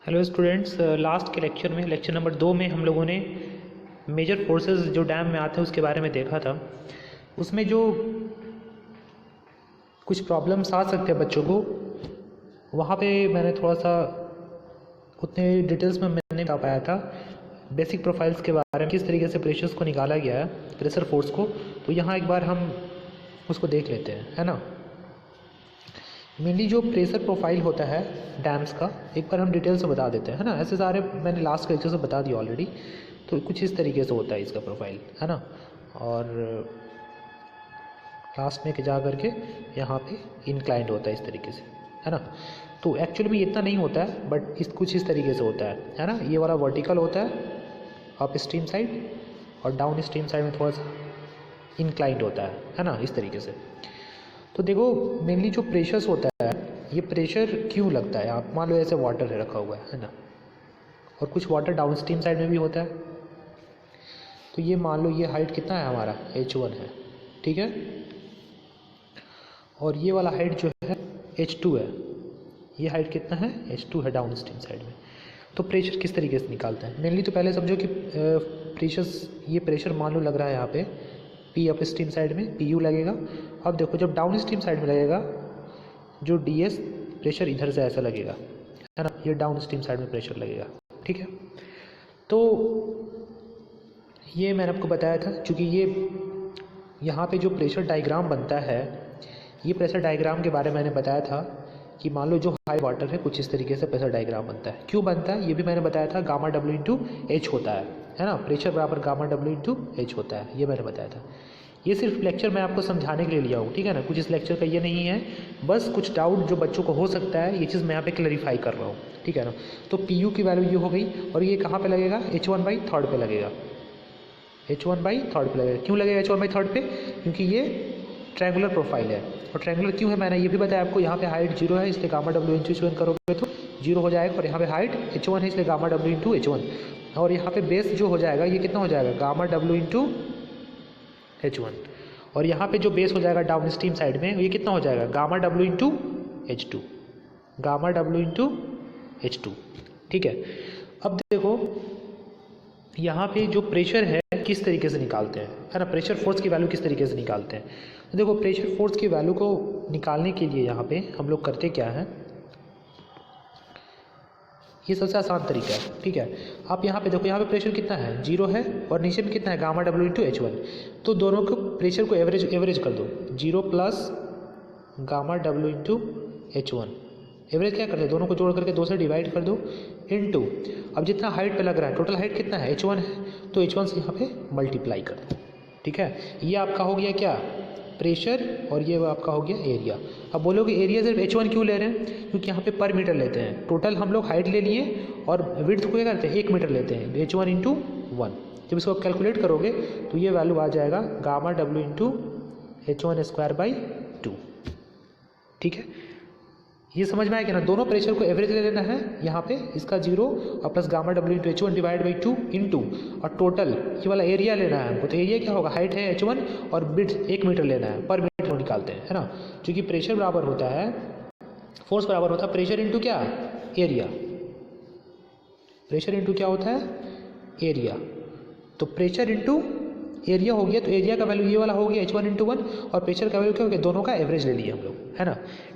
Hello students, last के lecture में lecture number 2 में हम लोगों ने मेजर फोर्सेस जो डैम में आते हैं उसके बारे में देखा था। उसमें जो कुछ प्रॉब्लम्स आ सकते हैं बच्चों को, वहाँ पे मैंने थोड़ा सा उतने डिटेल्स में मैंने नहीं बता पाया था। बेसिक प्रोफाइल्स के बारे में किस तरीके से प्रेशर्स को निकाला गया है, प्रेशर फोर्स को, तो यहाँ एक बार हम उसको देख लेते हैं, है ना। मेनली जो प्रेशर प्रोफाइल होता है डैम्स का, एक बार हम डिटेल से बता देते हैं, है ना। ऐसे सारे मैंने लास्ट लेक्चर से बता दिया ऑलरेडी। तो कुछ इस तरीके से होता है इसका प्रोफाइल, है ना। और लास्ट में जा करके यहाँ पे इंक्लाइंड होता है इस तरीके से, है ना। तो एक्चुअली में इतना नहीं होता है, बट कुछ इस तरीके से होता है ना। ये वाला वर्टिकल होता है अप स्ट्रीम साइड, और डाउन स्ट्रीम साइड में थोड़ा सा इंक्लाइंड होता है ना, इस तरीके से। तो देखो मेनली जो प्रेशर्स होता है, ये प्रेशर क्यों लगता है। आप मान लो ऐसे वाटर है रखा हुआ है ना, और कुछ वाटर डाउन स्ट्रीम साइड में भी होता है। तो ये मान लो ये हाइट कितना है हमारा, H1 है, ठीक है। और ये वाला हाइट जो है H2 है। ये हाइट कितना है, H2 है डाउन स्ट्रीम साइड में। तो प्रेशर किस तरीके से निकालते हैं मेनली, तो पहले समझो कि प्रेशर्स, ये प्रेशर मान लो लग रहा है यहाँ पे P अप स्ट्रीम साइड में, PU लगेगा। अब देखो जब डाउन स्ट्रीम साइड में लगेगा, जो DS प्रेशर इधर से ऐसा लगेगा, है ना। ये डाउन स्ट्रीम साइड में प्रेशर लगेगा, ठीक है। तो ये मैंने आपको बताया था, क्योंकि ये यहाँ पे जो प्रेशर डायग्राम बनता है, ये प्रेशर डायग्राम के बारे में मैंने बताया था कि मान लो जो हाई वाटर है, कुछ इस तरीके से प्रेशर डायग्राम बनता है। क्यों बनता है ये भी मैंने बताया था, गामा W इंटू H होता है ना। प्रेशर बराबर गामा W इंटू H होता है, ये मैंने बताया था। ये सिर्फ लेक्चर मैं आपको समझाने के लिए लिया हूँ, ठीक है ना। कुछ इस लेक्चर का ये नहीं है, बस कुछ डाउट जो बच्चों को हो सकता है, ये चीज़ मैं यहाँ पे क्लैरिफाई कर रहा हूँ, ठीक है ना। तो PU की वैल्यू ये हो गई, और ये कहाँ पे लगेगा, H1/3 पे लगेगा। H1/3 पे लगेगा। क्यों लगेगा H1/3 पे, क्योंकि ये ट्रायंगुलर प्रोफाइल है। और ट्रायंगुलर क्यों है मैंने ये भी बताया आपको। यहाँ पे हाइट 0 है, इसलिए गामा W इंटू H1 करोगे तो 0 हो जाएगा। और यहाँ पे हाइट H1 है, इसलिए गामा W इंटू H1। और यहाँ पे बेस जो हो जाएगा, ये कितना हो जाएगा, गामा W इंटू H1। और यहाँ पे जो बेस हो जाएगा डाउन स्ट्रीम साइड में, ये कितना हो जाएगा, gamma W into H2, gamma W into H2, ठीक है। अब देखो यहाँ पे जो प्रेशर है किस तरीके से निकालते हैं, है ना। प्रेशर फोर्स की वैल्यू किस तरीके से निकालते हैं। तो देखो प्रेशर फोर्स की वैल्यू को निकालने के लिए यहाँ पे हम लोग करते क्या है, ये सबसे आसान तरीका है, ठीक है। आप यहाँ पे देखो, यहाँ पे प्रेशर कितना है, 0 है, और नीचे में कितना है, गामा W इंटू H1। तो दोनों को प्रेशर को एवरेज कर दो, 0 plus gamma W into H1। Average क्या करते हैं, दोनों को जोड़ करके 2 से डिवाइड कर दो, इनटू अब जितना हाइट पे लग रहा है, टोटल हाइट कितना है, H1 है, तो H1 से यहाँ पे मल्टीप्लाई कर दो, ठीक है। ये आपका हो गया क्या, प्रेशर, और ये आपका हो गया एरिया। अब बोलोगे एरिया सिर्फ H1 क्यों ले रहे हैं, क्योंकि यहाँ पे पर मीटर लेते हैं। टोटल हम लोग हाइट ले लिए, और विड्थ को क्या करते हैं, 1 मीटर लेते हैं, H1 इंटू 1। जब इसको आप कैलकुलेट करोगे तो ये वैल्यू आ जाएगा गामा W इंटू H1²/2, ठीक है। ये समझ में आया कि ना, दोनों प्रेशर को एवरेज ले लेना है यहाँ पे, इसका 0 और plus gamma W into H1 divide by 2 into, और टोटल ये वाला एरिया लेना है हमको। तो एरिया क्या होगा, हाइट है H1 और विड्थ 1 मीटर लेना है, पर मीटर निकालते हैं, है ना। क्योंकि प्रेशर बराबर होता है, फोर्स बराबर होता है प्रेशर इंटू क्या, एरिया। प्रेशर इंटू क्या होता है, एरिया। तो प्रेशर इंटू एरिया हो गया, तो एरिया का वैल्यू ये वाला हो गया H1 इंटू 1, और प्रेशर का वैल्यू क्या हो गया, दोनों का एवरेज ले लिया हम लोग, है ना।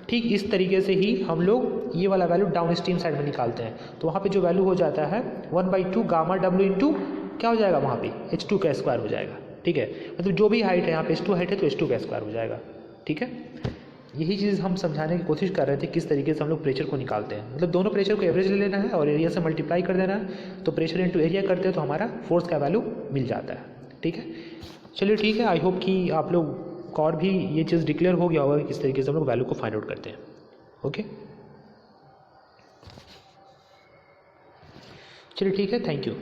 ठीक इस तरीके से ही हम लोग ये वाला वैल्यू डाउन स्ट्रीम साइड में निकालते हैं। तो वहाँ पे जो वैल्यू हो जाता है 1/2 गामा W इंटू क्या हो जाएगा, वहाँ पे H2 का स्क्वायर हो जाएगा, ठीक है। मतलब जो भी हाइट है, यहाँ पे H2 हाइट है तो H2 का स्क्वायर हो जाएगा, ठीक है। यही चीज़ हम समझाने की कोशिश कर रहे थे, किस तरीके से हम लोग प्रेशर को निकालते हैं। मतलब दोनों प्रेशर को एवरेज ले लेना है और एरिया से मल्टीप्लाई कर देना है। तो प्रेशर इंटू एरिया करते हैं तो हमारा फोर्स का वैल्यू मिल जाता है, ठीक है। चलिए ठीक है, आई होप कि आप लोग को और भी ये चीज़ डिक्लेयर हो गया होगा कि किस तरीके से हम लोग वैल्यू को फाइंड आउट करते हैं, ओके। चलिए ठीक है, थैंक यू।